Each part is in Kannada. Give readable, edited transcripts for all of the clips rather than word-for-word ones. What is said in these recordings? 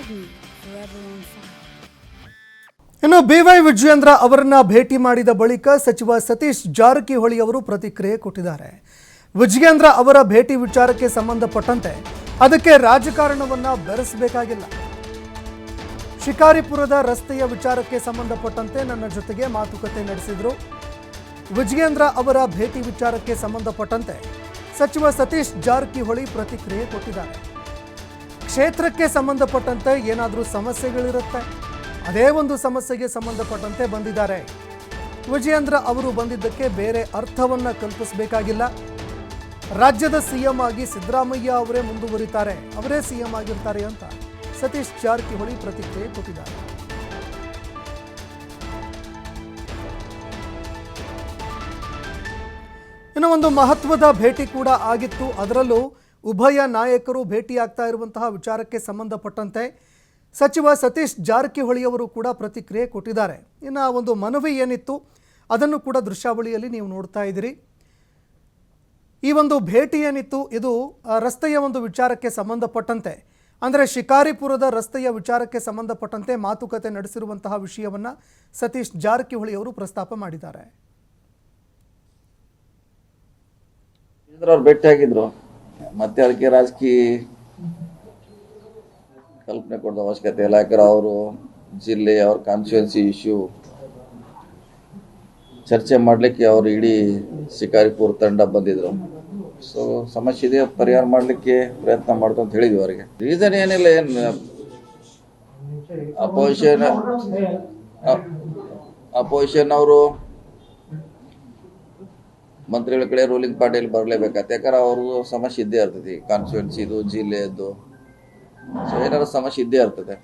forever on fire. ಇನ್ನು BY ವಿಜಯೇಂದ್ರ ಅವರನ್ನ ಭೇಟಿ ಮಾಡಿದ ಬಳಿಕ ಸಚಿವ ಸತೀಶ್ ಜಾರಕಿಹೊಳಿ ಅವರು ಪ್ರತಿಕ್ರಿಯೆ ಕೊಟ್ಟಿದ್ದಾರೆ. ವಿಜಯೇಂದ್ರ ಅವರ ಭೇಟಿ ವಿಚಾರಕ್ಕೆ ಸಂಬಂಧಪಟ್ಟಂತೆ ಅದಕ್ಕೆ ರಾಜಕಾರಣವನ್ನ ಬೆರೆಸಬೇಕಾಗಿಲ್ಲ. ಶಿಕಾರಿಪುರದ ರಸ್ತೆಯ ವಿಚಾರಕ್ಕೆ ಸಂಬಂಧಪಟ್ಟಂತೆ ನನ್ನ ಜೊತೆಗೆ ಮಾತುಕತೆ ನಡೆಸಿದ್ರು. ವಿಜಯೇಂದ್ರ ಅವರ ಭೇಟಿ ವಿಚಾರಕ್ಕೆ ಸಂಬಂಧಪಟ್ಟಂತೆ ಸಚಿವ ಸತೀಶ್ ಜಾರಕಿಹೊಳಿ ಪ್ರತಿಕ್ರಿಯೆ ಕೊಟ್ಟಿದ್ದಾರೆ. ಕ್ಷೇತ್ರಕ್ಕೆ ಸಂಬಂಧಪಟ್ಟಂತೆ ಏನಾದರೂ ಸಮಸ್ಯೆಗಳಿರುತ್ತೆ, ಅದೇ ಒಂದು ಸಮಸ್ಯೆಗೆ ಸಂಬಂಧಪಟ್ಟಂತೆ ಬಂದಿದ್ದಾರೆ. ವಿಜಯೇಂದ್ರ ಅವರು ಬಂದಿದ್ದಕ್ಕೆ ಬೇರೆ ಅರ್ಥವನ್ನ ಕಲ್ಪಿಸಬೇಕಾಗಿಲ್ಲ. ರಾಜ್ಯದ ಸಿಎಂ ಆಗಿ ಸಿದ್ದರಾಮಯ್ಯ ಅವರೇ ಮುಂದುವರಿತಾರೆ, ಅವರೇ ಸಿಎಂ ಆಗಿರ್ತಾರೆ ಅಂತ ಸತೀಶ್ ಜಾರಕಿಹೊಳಿ ಪ್ರತಿಕ್ರಿಯೆ ಕೊಟ್ಟಿದ್ದಾರೆ. ಇನ್ನು ಒಂದು ಮಹತ್ವದ ಭೇಟಿ ಕೂಡ ಆಗಿತ್ತು. ಅದರಲ್ಲೂ ಉಭಯ ನಾಯಕರು ಭೇಟಿಯಾಗ್ತಾ ಇರುವಂತಹ ವಿಚಾರಕ್ಕೆ ಸಂಬಂಧಪಟ್ಟಂತೆ ಸಚಿವ ಸತೀಶ್ ಜಾರಕಿಹೊಳಿ ಅವರು ಕೂಡ ಪ್ರತಿಕ್ರಿಯೆ ಕೊಟ್ಟಿದ್ದಾರೆ. ಇನ್ನು ಒಂದು ಮನವಿ ಏನಿತ್ತು ಅದನ್ನು ಕೂಡ ದೃಶ್ಯಾವಳಿಯಲ್ಲಿ ನೀವು ನೋಡ್ತಾ ಇದ್ದೀರಿ. ಈ ಒಂದು ಭೇಟಿ ಏನಿತ್ತು ಇದು ರಸ್ತೆಯ ಒಂದು ವಿಚಾರಕ್ಕೆ ಸಂಬಂಧಪಟ್ಟಂತೆ, ಅಂದರೆ ಶಿಕಾರಿಪುರದ ರಸ್ತೆಯ ವಿಚಾರಕ್ಕೆ ಸಂಬಂಧಪಟ್ಟಂತೆ ಮಾತುಕತೆ ನಡೆಸಿರುವಂತಹ ವಿಷಯವನ್ನು ಸತೀಶ್ ಜಾರಕಿಹೊಳಿ ಅವರು ಪ್ರಸ್ತಾಪ ಮಾಡಿದ್ದಾರೆ. ಅವ್ರು ಭೇಟಿಯಾಗಿದ್ರು, ಮತ್ತೆ ಅದಕ್ಕೆ ರಾಜಕೀಯ ಕಲ್ಪನೆ ಕೊಡೋ ಅವಶ್ಯಕತೆ ಇಲ್ಲ. ಯಾಕಂದ್ರೆ ಅವರು ಜಿಲ್ಲೆ, ಅವ್ರ ಕಾನ್ಸ್ಟಿಟ್ಯೂನ್ಸಿ ಇಶ್ಯೂ ಚರ್ಚೆ ಮಾಡಲಿಕ್ಕೆ ಅವರು ಇಡೀ ಶಿಕಾರಿಪುರ ತಂಡ ಬಂದಿದ್ರು. ಸೊ ಸಮಸ್ಯೆ ಇದೆ, ಪರಿಹಾರ ಮಾಡಲಿಕ್ಕೆ ಪ್ರಯತ್ನ ಮಾಡ್ತು ಅಂತ ಹೇಳಿದ್ವಿ ಅವರಿಗೆ. ರೀಸನ್ ಏನಿಲ್ಲ, ಏನು ಅಪೋಸಿಷನ್ ಅವರು ಮಂತ್ರಿಗಳ ಕಡೆ ರೂಲಿಂಗ್ ಪಾರ್ಟಿಯಲ್ಲಿ ಬರಲೇಬೇಕಾಗ್ತದೆ. ಯಾಕಂದ್ರೆ ಅವ್ರದ್ದು ಸಮಸ್ಯೆ ಇದ್ದೇ ಇರ್ತೈತಿ, ಕಾನ್ಸ್ಟಿಟ್ಯೂನ್ಸಿದು, ಜಿಲ್ಲೆಯದ್ದು. ಸೊ ಏನಾದ್ರು ಸಮಸ್ಯೆ ಇದ್ದೇ ಇರ್ತದೆ.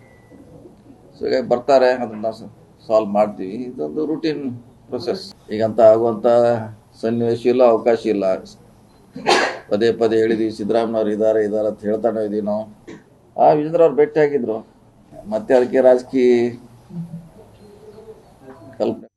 ಸೊ ಈಗ ಬರ್ತಾರೆ, ಅದನ್ನ ಸಾಲ್ವ್ ಮಾಡ್ತೀವಿ. ಇದೊಂದು ರೂಟೀನ್ ಪ್ರೊಸೆಸ್. ಈಗಂತ ಆಗುವಂಥ ಸನ್ನಿವೇಶ ಇಲ್ಲ, ಅವಕಾಶ ಇಲ್ಲ. ಪದೇ ಪದೇ ಹೇಳಿದ್ವಿ, ಸಿದ್ದರಾಮಯ್ಯವ್ರು ಇದ್ದಾರೆ ಅಂತ ಹೇಳ್ತಾನೆ ಇದೀವಿ ನಾವು. ವಿಜೇಂದ್ರ ಅವ್ರು ಭೇಟಿಯಾಗಿದ್ರು, ಮತ್ತೆ ಅದಕ್ಕೆ ರಾಜಕೀಯ ಕಲ್ಪನೆ